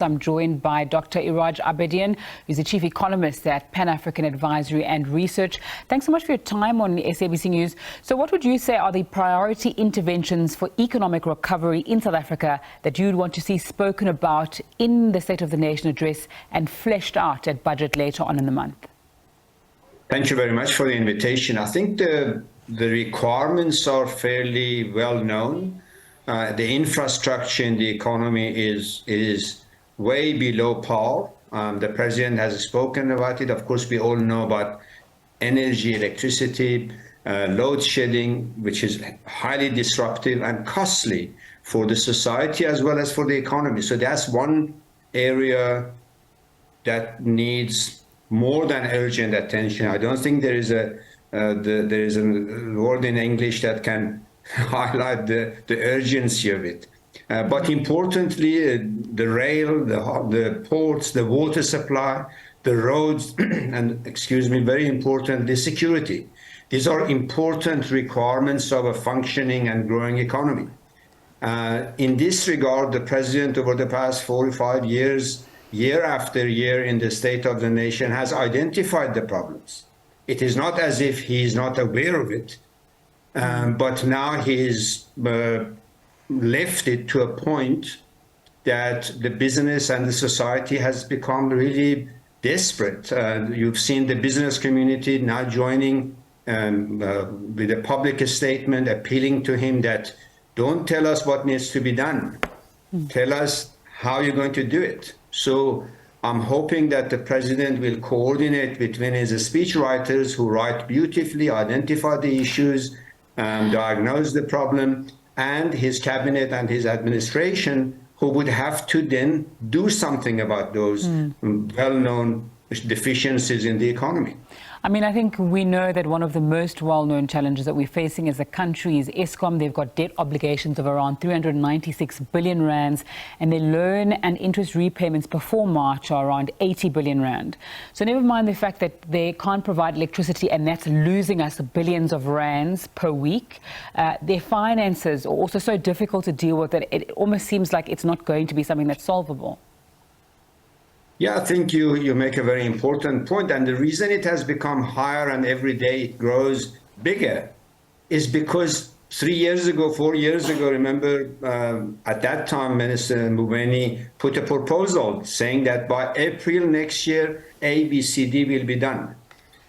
I'm joined by Dr. Iraj Abedian, who's the chief economist at Pan-African Advisory and Research. Thanks so much for your time on SABC News. So what would you say are the priority interventions for economic recovery in South Africa that you'd want to see spoken about in the State of the Nation address and fleshed out at budget later on in the month? Thank you very much for the invitation. I think the requirements are fairly well known. The infrastructure in the economy is way below par. The president has spoken about it. Of course, we all know about energy, electricity, load shedding, which is highly disruptive and costly for the society as well as for the economy. So that's one area that needs more than urgent attention. I don't think there is a word in English that can highlight the urgency of it. But importantly, the rail, the ports, the water supply, the roads, and very importantly, security. These are important requirements of a functioning and growing economy. In this regard, the president over the past 4 or 5 years, year after year in the State of the Nation, has identified the problems. It is not as if he is not aware of it, but now he is left it to a point that the business and the society has become really desperate. You've seen the business community now joining with a public statement appealing to him that don't tell us what needs to be done. Tell us how you're going to do it. So I'm hoping that the president will coordinate between his speechwriters who write beautifully, identify the issues, diagnose the problem, and his cabinet and his administration, who would have to then do something about those well-known deficiencies in the economy. I mean, I think we know that one of the most well-known challenges that we're facing as a country is Eskom. They've got debt obligations of around 396 billion rands, and their loan and interest repayments before March are around 80 billion rand. So never mind the fact that they can't provide electricity, and that's losing us billions of rands per week. Their finances are also so difficult to deal with that it almost seems like it's not going to be something that's solvable. Yeah, I think you make a very important point. And the reason it has become higher and every day it grows bigger is because 3 years ago, 4 years ago, remember, at that time, Minister Mboweni put a proposal saying that by April next year, ABCD will be done.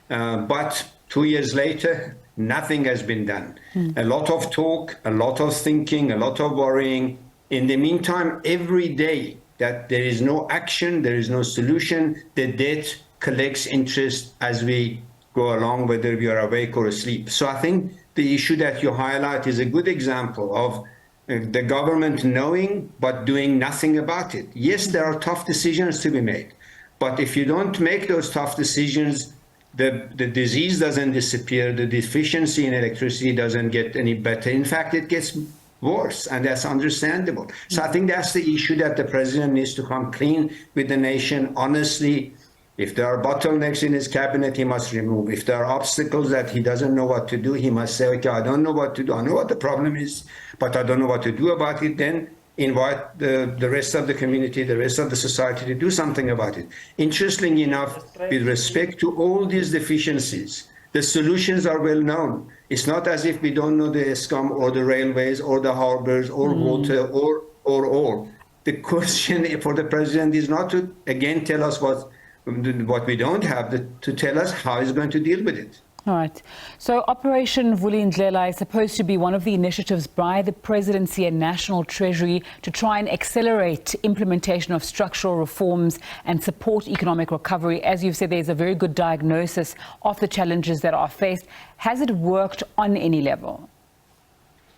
But 2 years later, nothing has been done. A lot of talk, a lot of thinking, a lot of worrying. In the meantime, every day, that there is no action, there is no solution. The debt collects interest as we go along, whether we are awake or asleep. So I think the issue that you highlight is a good example of the government knowing but doing nothing about it. Yes, there are tough decisions to be made, but if you don't make those tough decisions, the disease doesn't disappear, the deficiency in electricity doesn't get any better. In fact, it gets worse, and that's understandable. So I think that's the issue that the president needs to come clean with the nation. Honestly, if there are bottlenecks in his cabinet, he must remove. If there are obstacles that he doesn't know what to do, he must say, okay, I don't know what to do. I know what the problem is, but I don't know what to do about it. Then invite the rest of the community, the rest of the society to do something about it. Interestingly enough, with respect to all these deficiencies, the solutions are well known. It's not as if we don't know the Eskom or the railways or the harbors or water or. The question for the president is not to, again, tell us what we don't have, to tell us how he's going to deal with it. All right. So Operation Vulindlela is supposed to be one of the initiatives by the presidency and National Treasury to try and accelerate implementation of structural reforms and support economic recovery. As you've said, there's a very good diagnosis of the challenges that are faced. Has it worked on any level?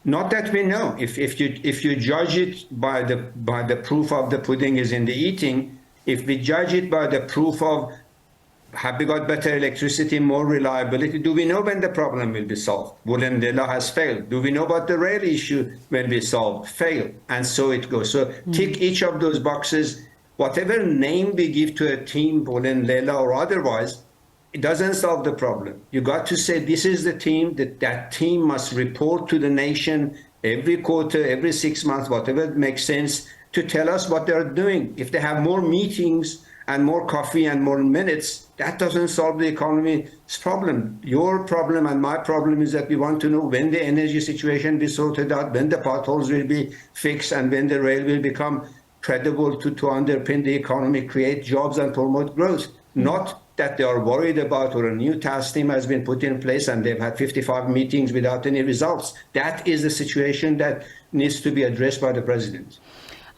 Not that we know. If you judge it by the proof of the pudding is in the eating, if we judge it by the proof of have we got better electricity, more reliability? Do we know when the problem will be solved? Vulindlela has failed. Do we know about the rail issue when we solve? Failed. And so it goes. So tick each of those boxes. Whatever name we give to a team, Vulindlela or otherwise, it doesn't solve the problem. You got to say this is the team, that team must report to the nation every quarter, every 6 months, whatever makes sense, to tell us what they're doing. If they have more meetings and more coffee and more minutes, that doesn't solve the economy's problem. Your problem and my problem is that we want to know when the energy situation will be sorted out, when the potholes will be fixed, and when the rail will become credible to underpin the economy, create jobs and promote growth. Not that they are worried about, or a new task team has been put in place and they've had 55 meetings without any results. That is the situation that needs to be addressed by the president.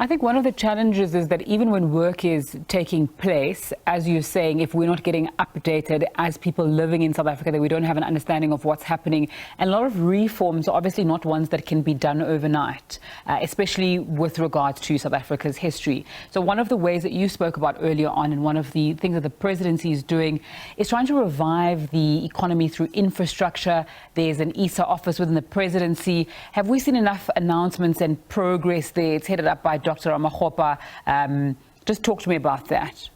I think one of the challenges is that even when work is taking place, as you're saying, if we're not getting updated as people living in South Africa, that we don't have an understanding of what's happening. And a lot of reforms are obviously not ones that can be done overnight, especially with regards to South Africa's history. So one of the ways that you spoke about earlier on, and one of the things that the presidency is doing, is trying to revive the economy through infrastructure. There's an ESA office within the presidency. Have we seen enough announcements and progress there? It's headed up by Dr. Amahopa. Just talk to me about that.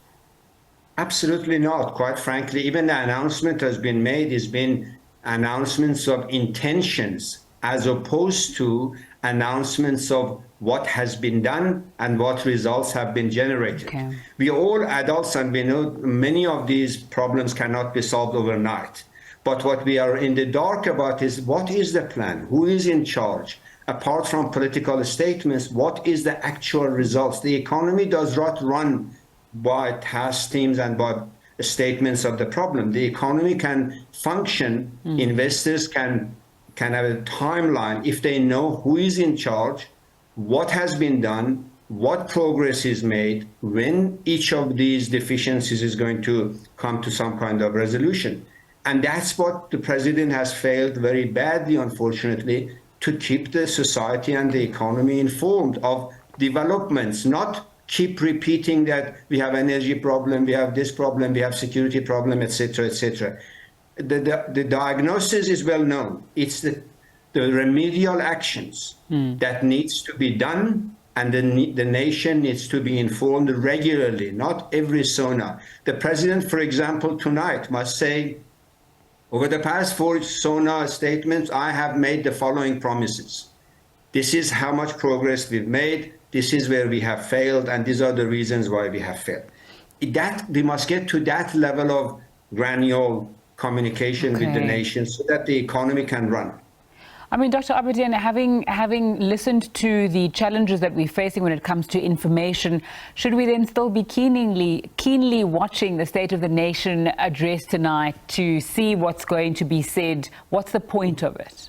Absolutely not. Quite frankly, even the announcement has been made has been announcements of intentions as opposed to announcements of what has been done and what results have been generated. Okay. We are all adults and we know many of these problems cannot be solved overnight. But what we are in the dark about is what is the plan? Who is in charge? Apart from political statements, what is the actual results? The economy does not run by task teams and by statements of the problem. The economy can function, investors can have a timeline if they know who is in charge, what has been done, what progress is made, when each of these deficiencies is going to come to some kind of resolution. And that's what the president has failed very badly, unfortunately, to keep the society and the economy informed of developments, not keep repeating that we have energy problem, we have this problem, we have security problem, etc., etc. The diagnosis is well known. It's the remedial actions that needs to be done, and the nation needs to be informed regularly, not every SONA. The president, for example, tonight must say, over the past 4 SONA statements, I have made the following promises. This is how much progress we've made. This is where we have failed, and these are the reasons why we have failed. We must get to that level of granular communication with the nation so that the economy can run. I mean, Dr. Abedian, having listened to the challenges that we're facing when it comes to information, should we then still be keenly watching the State of the Nation address tonight to see what's going to be said? What's the point of it?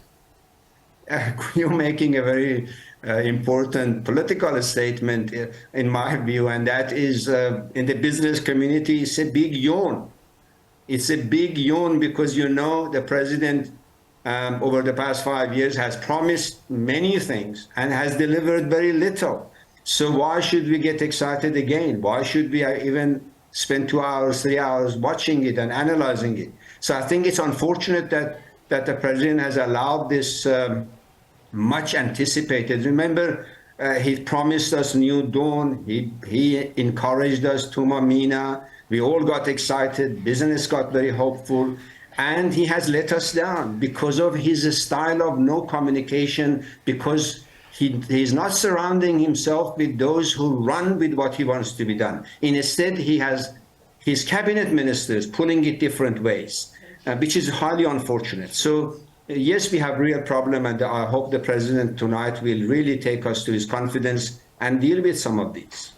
You're making a very important political statement, in my view, and that is, in the business community, it's a big yawn. It's a big yawn because, you know, the president over the past 5 years has promised many things and has delivered very little. So why should we get excited again? Why should we even spend 2 hours, 3 hours watching it and analyzing it? So I think it's unfortunate that the president has allowed this much anticipated. Remember, he promised us new dawn. He encouraged us to Mamina. We all got excited. Business got very hopeful. And he has let us down because of his style of no communication, because he's not surrounding himself with those who run with what he wants to be done. Instead, he has his cabinet ministers pulling it different ways, which is highly unfortunate. So, yes, we have a real problem, and I hope the president tonight will really take us to his confidence and deal with some of these.